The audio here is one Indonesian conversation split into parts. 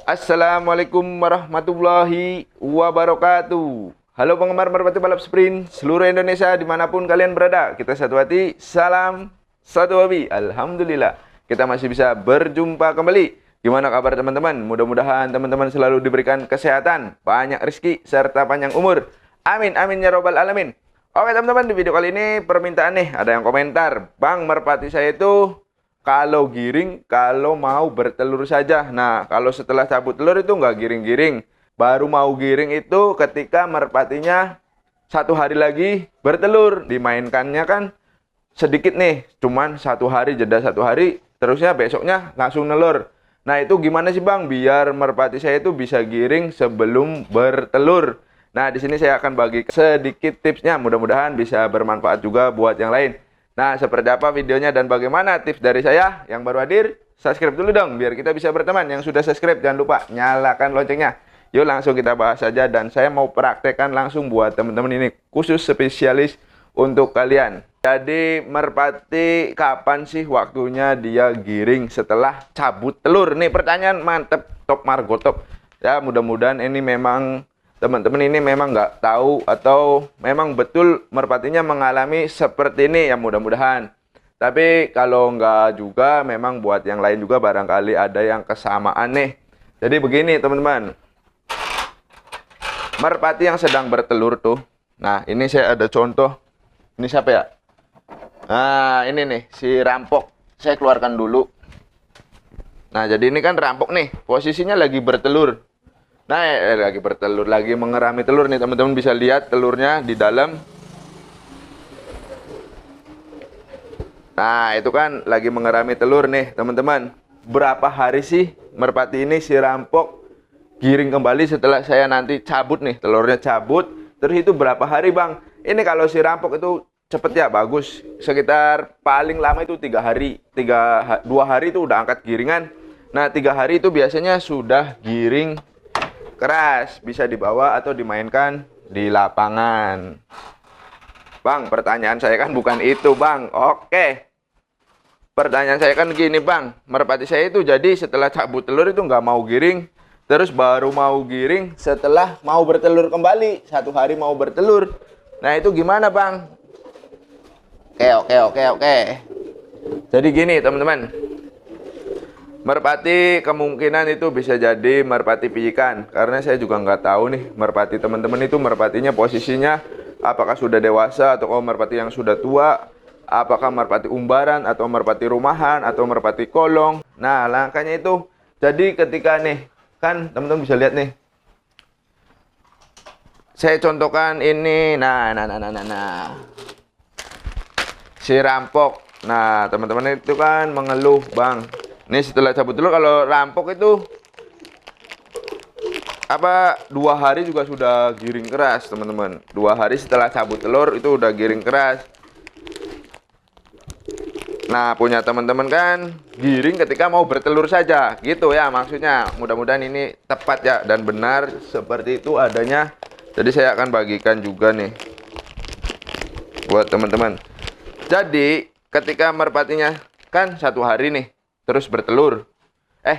Assalamualaikum warahmatullahi wabarakatuh. Halo penggemar merpati balap sprint seluruh Indonesia dimanapun kalian berada. Kita satu hati, salam satu hobi. Alhamdulillah kita masih bisa berjumpa kembali. Gimana kabar teman-teman? Mudah-mudahan teman-teman selalu diberikan kesehatan, banyak rezeki, serta panjang umur. Amin, amin ya robbal alamin. Oke teman-teman, di video kali ini permintaan nih. Ada yang komentar, Bang, merpati saya itu kalau giring, kalau mau bertelur saja. Nah, kalau setelah cabut telur itu nggak giring-giring. Baru mau giring itu ketika merpatinya satu hari lagi bertelur. Dimainkannya kan sedikit nih, cuman satu hari, jeda satu hari, terusnya besoknya langsung nelur. Nah, itu gimana sih Bang, biar merpati saya itu bisa giring sebelum bertelur? Nah, di sini saya akan bagi sedikit tipsnya. Mudah-mudahan bisa bermanfaat juga buat yang lain. Nah, seperti apa videonya dan bagaimana tips dari saya? Yang baru hadir, subscribe dulu dong biar kita bisa berteman. Yang sudah subscribe jangan lupa nyalakan loncengnya. Yuk langsung kita bahas saja, dan saya mau praktekkan langsung buat teman-teman ini, khusus spesialis untuk kalian. Jadi merpati kapan sih waktunya dia giring setelah cabut telur? Nih pertanyaan mantep, top margo top. Ya mudah-mudahan ini memang teman-teman ini memang nggak tahu atau memang betul merpatinya mengalami seperti ini, ya mudah-mudahan. Tapi kalau nggak juga, memang buat yang lain juga barangkali ada yang kesamaan nih. Jadi begini teman-teman, merpati yang sedang bertelur tuh. Nah ini saya ada contoh. Ini siapa ya? Nah ini nih si rampok. Saya keluarkan dulu. Nah jadi ini kan rampok nih, posisinya lagi bertelur. Nah, lagi bertelur, lagi mengerami telur nih teman-teman, bisa lihat telurnya di dalam. Nah, itu kan lagi mengerami telur nih teman-teman. Berapa hari sih merpati ini si rampok giring kembali setelah saya nanti cabut nih, telurnya cabut. Terus itu berapa hari Bang? Ini kalau si rampok itu cepet ya, bagus. Sekitar paling lama itu 3 hari. 2 hari itu udah angkat giringan. Nah, 3 hari itu biasanya sudah giring keras, bisa dibawa atau dimainkan di lapangan. Bang, pertanyaan saya kan bukan itu Bang. Oke, pertanyaan saya kan gini Bang, merpati saya itu jadi setelah cabut telur itu nggak mau giring, terus baru mau giring setelah mau bertelur kembali, 1 hari mau bertelur. Nah itu gimana Bang? Oke. Jadi gini teman-teman, merpati kemungkinan itu bisa jadi merpati pijikan, karena saya juga nggak tahu nih merpati teman-teman itu merpatinya posisinya apakah sudah dewasa atau merpati yang sudah tua, apakah merpati umbaran atau merpati rumahan atau merpati kolong. Nah langkahnya itu, jadi ketika nih kan teman-teman bisa lihat nih, saya contohkan ini. Nah si rampok. Nah teman-teman itu kan mengeluh Bang, ini setelah cabut telur, kalau rampok itu 2 hari juga sudah giring keras teman-teman. 2 hari setelah cabut telur itu udah giring keras. Nah punya teman-teman kan giring ketika mau bertelur saja gitu ya maksudnya. Mudah-mudahan ini tepat ya dan benar seperti itu adanya. Jadi saya akan bagikan juga nih buat teman-teman. Jadi ketika merpatinya kan 1 hari nih terus bertelur, 1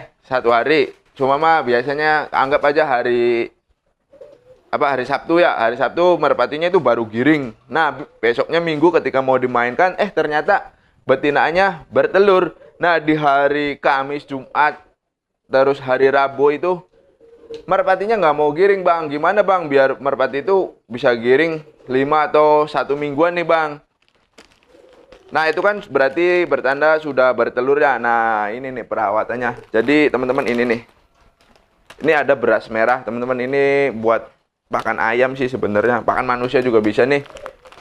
hari, cuma mah biasanya anggap aja hari Sabtu ya, hari Sabtu merpatinya itu baru giring. Nah besoknya Minggu ketika mau dimainkan, ternyata betinanya bertelur. Nah di hari Kamis, Jumat, terus hari Rabu itu merpatinya nggak mau giring Bang. Gimana Bang biar merpati itu bisa giring 5 atau 1 mingguan nih Bang? Nah itu kan berarti bertanda sudah bertelur ya. Nah ini nih perawatannya. Jadi teman-teman ini nih, ini ada beras merah teman-teman. Ini buat pakan ayam sih sebenarnya, pakan manusia juga bisa nih.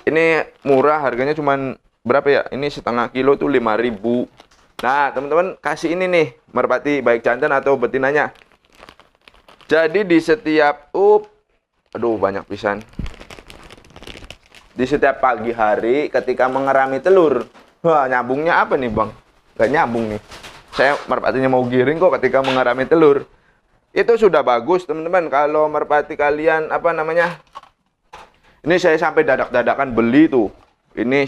Ini murah, harganya cuman berapa ya, ini setengah kilo tuh 5.000. Nah teman-teman kasih ini nih merpati baik jantan atau betinanya. Jadi di setiap aduh banyak pisan, di setiap pagi hari ketika mengerami telur. Wah nyambungnya apa nih Bang? Gak nyambung nih, saya merpatinya mau giring kok ketika mengerami telur. Itu sudah bagus teman-teman. Kalau merpati kalian ini saya sampai dadak-dadakan beli tuh ini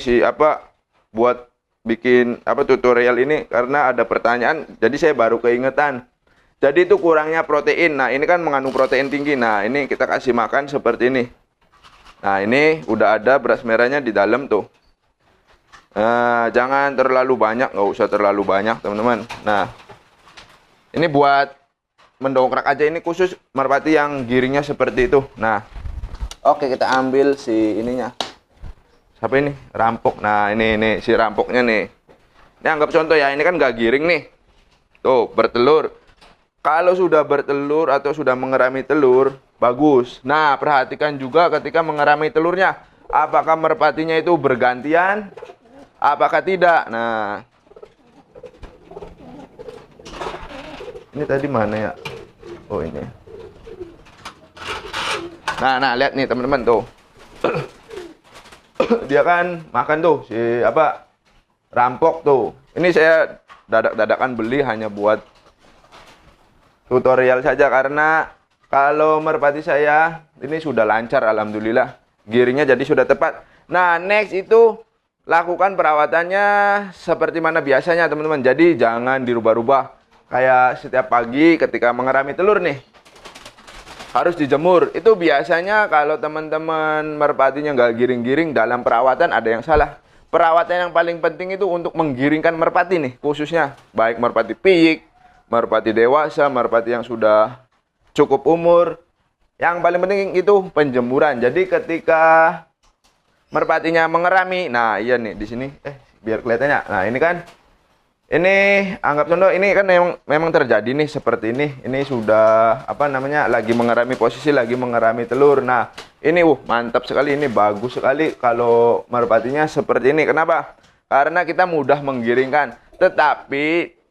buat bikin tutorial ini karena ada pertanyaan, jadi saya baru keingetan. Jadi itu kurangnya protein. Nah, ini kan mengandung protein tinggi. Nah, ini kita kasih makan seperti ini. Nah, ini udah ada beras merahnya di dalam tuh. Nah, jangan terlalu banyak, nggak usah terlalu banyak, teman-teman. Nah, ini buat mendongkrak aja, ini khusus merpati yang giringnya seperti itu. Nah, oke, kita ambil si ininya. Siapa ini? Rampok. Nah, ini si rampoknya nih. Ini anggap contoh ya, ini kan nggak giring nih. Tuh, bertelur. Kalau sudah bertelur atau sudah mengerami telur, bagus. Nah, perhatikan juga ketika mengerami telurnya. Apakah merpatinya itu bergantian? Apakah tidak? Nah, ini tadi mana ya? Oh, ini. Nah, lihat nih teman-teman tuh. Dia kan makan tuh si apa? Rampok tuh. Ini saya dadak-dadakan beli hanya buat tutorial saja, karena kalau merpati saya ini sudah lancar alhamdulillah. Giringnya jadi sudah tepat. Nah, next itu lakukan perawatannya seperti mana biasanya teman-teman. Jadi jangan dirubah-rubah. Kayak setiap pagi ketika mengerami telur nih, harus dijemur. Itu biasanya kalau teman-teman merpatinya nggak giring-giring, dalam perawatan ada yang salah. Perawatan yang paling penting itu untuk menggiringkan merpati nih, khususnya baik merpati piyik, merpati dewasa, merpati yang sudah cukup umur. Yang paling penting itu penjemuran. Jadi ketika merpatinya mengerami, nah iya nih di sini, biar kelihatannya. Nah, ini kan, ini anggap contoh, ini kan memang terjadi nih seperti ini. Ini sudah apa namanya, lagi mengerami posisi, lagi mengerami telur. Nah, ini mantap sekali, ini bagus sekali kalau merpatinya seperti ini. Kenapa? Karena kita mudah menggiringkan. Tetapi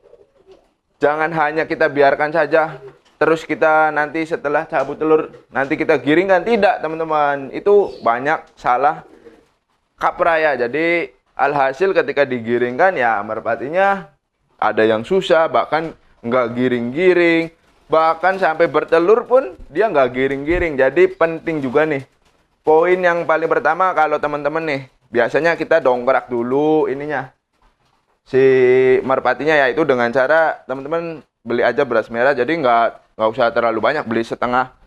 jangan hanya kita biarkan saja, terus kita nanti setelah cabut telur nanti kita giringkan. Tidak, teman-teman. Itu banyak salah kaprah ya. Jadi alhasil ketika digiringkan ya merpatinya ada yang susah, bahkan nggak giring-giring, bahkan sampai bertelur pun dia nggak giring-giring. Jadi penting juga nih, poin yang paling pertama kalau teman-teman nih, biasanya kita dongkrak dulu ininya si merpatinya, yaitu dengan cara teman-teman beli aja beras merah. Jadi nggak usah terlalu banyak, beli setengah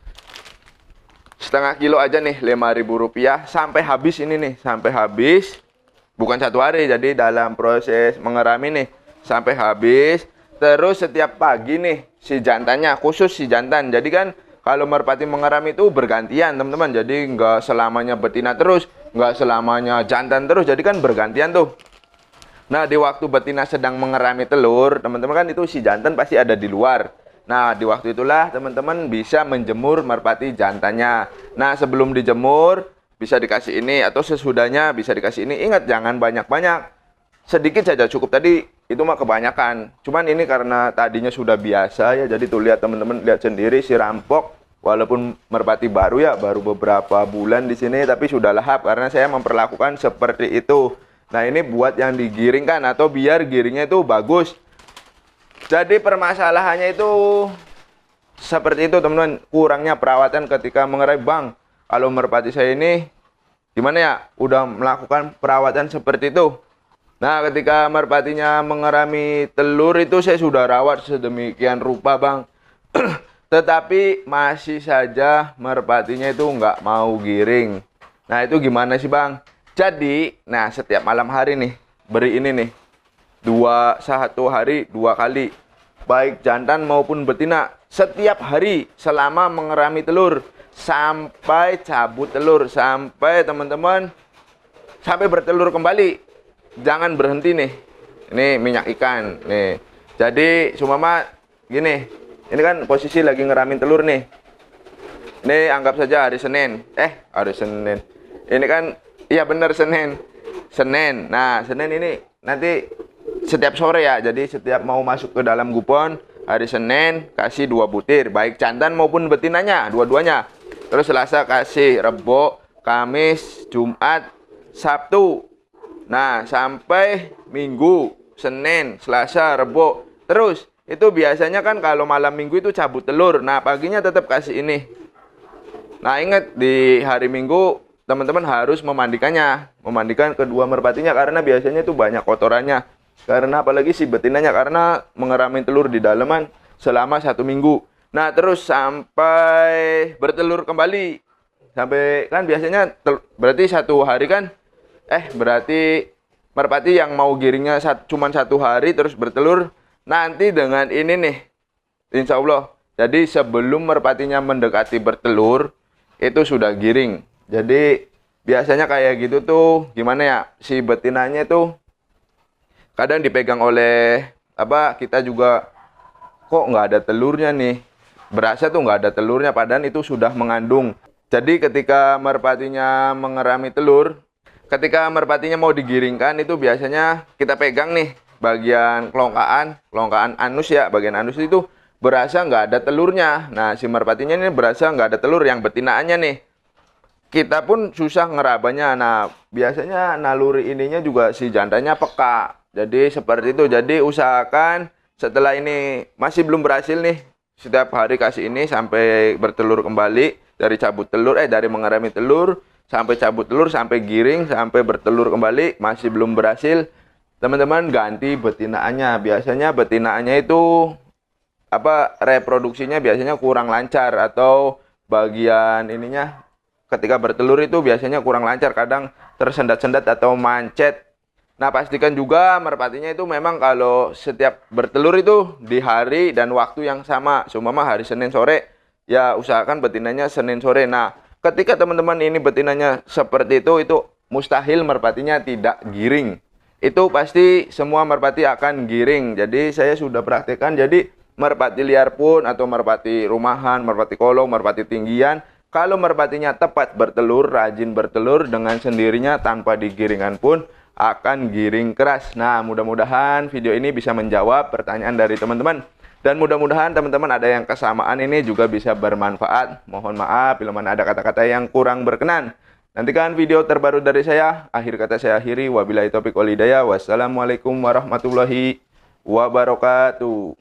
kilo aja nih, Rp5.000 sampai habis. Ini nih sampai habis, bukan satu hari. Jadi dalam proses mengerami nih sampai habis. Terus setiap pagi nih si jantannya, khusus si jantan. Jadi kan kalau merpati mengerami itu bergantian teman-teman. Jadi nggak selamanya betina terus, nggak selamanya jantan terus. Jadi kan bergantian tuh. Nah, di waktu betina sedang mengerami telur, teman-teman kan itu si jantan pasti ada di luar. Nah, di waktu itulah teman-teman bisa menjemur merpati jantannya. Nah, sebelum dijemur bisa dikasih ini, atau sesudahnya bisa dikasih ini. Ingat, jangan banyak-banyak. Sedikit saja cukup. Tadi itu mah kebanyakan. Cuman ini karena tadinya sudah biasa ya. Jadi tuh lihat teman-teman, lihat sendiri si rampok. Walaupun merpati baru ya, baru beberapa bulan di sini, tapi sudah lahap karena saya memperlakukan seperti itu. Nah, ini buat yang digiringkan atau biar giringnya itu bagus. Jadi permasalahannya itu seperti itu teman-teman, kurangnya perawatan ketika mengerami. Bang, kalau merpati saya ini gimana ya, udah melakukan perawatan seperti itu. Nah, ketika merpatinya mengerami telur itu saya sudah rawat sedemikian rupa bang. Tetapi masih saja merpatinya itu nggak mau giring. Nah, itu gimana sih bang? Jadi, nah setiap malam hari nih, beri ini nih, satu hari 2 kali, baik jantan maupun betina, setiap hari selama mengerami telur, sampai cabut telur, sampai teman-teman, sampai bertelur kembali. Jangan berhenti nih, ini minyak ikan, nih. Jadi, sumama gini, ini kan posisi lagi ngeramin telur nih. Ini anggap saja hari Senin, hari Senin, ini kan, iya bener Senin. Nah, Senin ini nanti setiap sore ya. Jadi setiap mau masuk ke dalam gupon hari Senin kasih 2 butir, baik jantan maupun betinanya, dua-duanya. Terus Selasa kasih, Rebo, Kamis, Jumat, Sabtu. Nah, sampai Minggu, Senin, Selasa, Rebo. Terus itu biasanya kan kalau malam Minggu itu cabut telur. Nah, paginya tetap kasih ini. Nah, ingat di hari Minggu teman-teman harus memandikan kedua merpatinya, karena biasanya itu banyak kotorannya. Karena apalagi si betinanya, karena mengerami telur di dalaman, selama 1 minggu. Nah, terus sampai bertelur kembali. Sampai kan biasanya berarti 1 hari kan? Berarti merpati yang mau giringnya cuman 1 hari terus bertelur. Nanti dengan ini nih, insya Allah. Jadi sebelum merpatinya mendekati bertelur, itu sudah giring. Jadi biasanya kayak gitu tuh, gimana ya, si betinanya tuh kadang dipegang oleh kita juga, kok nggak ada telurnya nih, berasa tuh nggak ada telurnya, padahal itu sudah mengandung. Jadi ketika merpatinya mengerami telur, ketika merpatinya mau digiringkan, itu biasanya kita pegang nih bagian kelongkaan anus ya, bagian anus itu berasa nggak ada telurnya. Nah, si merpatinya ini berasa nggak ada telur, yang betinaannya nih. Kita pun susah ngerabanya. Nah, biasanya naluri ininya juga si jandanya peka. Jadi seperti itu. Jadi usahakan setelah ini masih belum berhasil nih, setiap hari kasih ini sampai bertelur kembali, dari cabut telur dari mengerami telur sampai cabut telur, sampai giring, sampai bertelur kembali, masih belum berhasil. Teman-teman ganti betinaannya. Biasanya betinaannya itu reproduksinya biasanya kurang lancar, atau bagian ininya ketika bertelur itu biasanya kurang lancar, kadang tersendat-sendat atau mancet. Nah, pastikan juga merpatinya itu memang kalau setiap bertelur itu di hari dan waktu yang sama. Seumpama hari Senin sore, ya usahakan betinanya Senin sore. Nah, ketika teman-teman ini betinanya seperti itu mustahil merpatinya tidak giring. Itu pasti semua merpati akan giring. Jadi saya sudah praktekkan. Jadi merpati liar pun, atau merpati rumahan, merpati kolong, merpati tinggian, kalau merpatinya tepat bertelur, rajin bertelur, dengan sendirinya tanpa digiringan pun akan giring keras. Nah, mudah-mudahan video ini bisa menjawab pertanyaan dari teman-teman. Dan mudah-mudahan teman-teman ada yang kesamaan ini juga bisa bermanfaat. Mohon maaf bila mana ada kata-kata yang kurang berkenan. Nantikan video terbaru dari saya. Akhir kata saya akhiri. Wabillahi taufiq wal hidayah. Wassalamualaikum warahmatullahi wabarakatuh.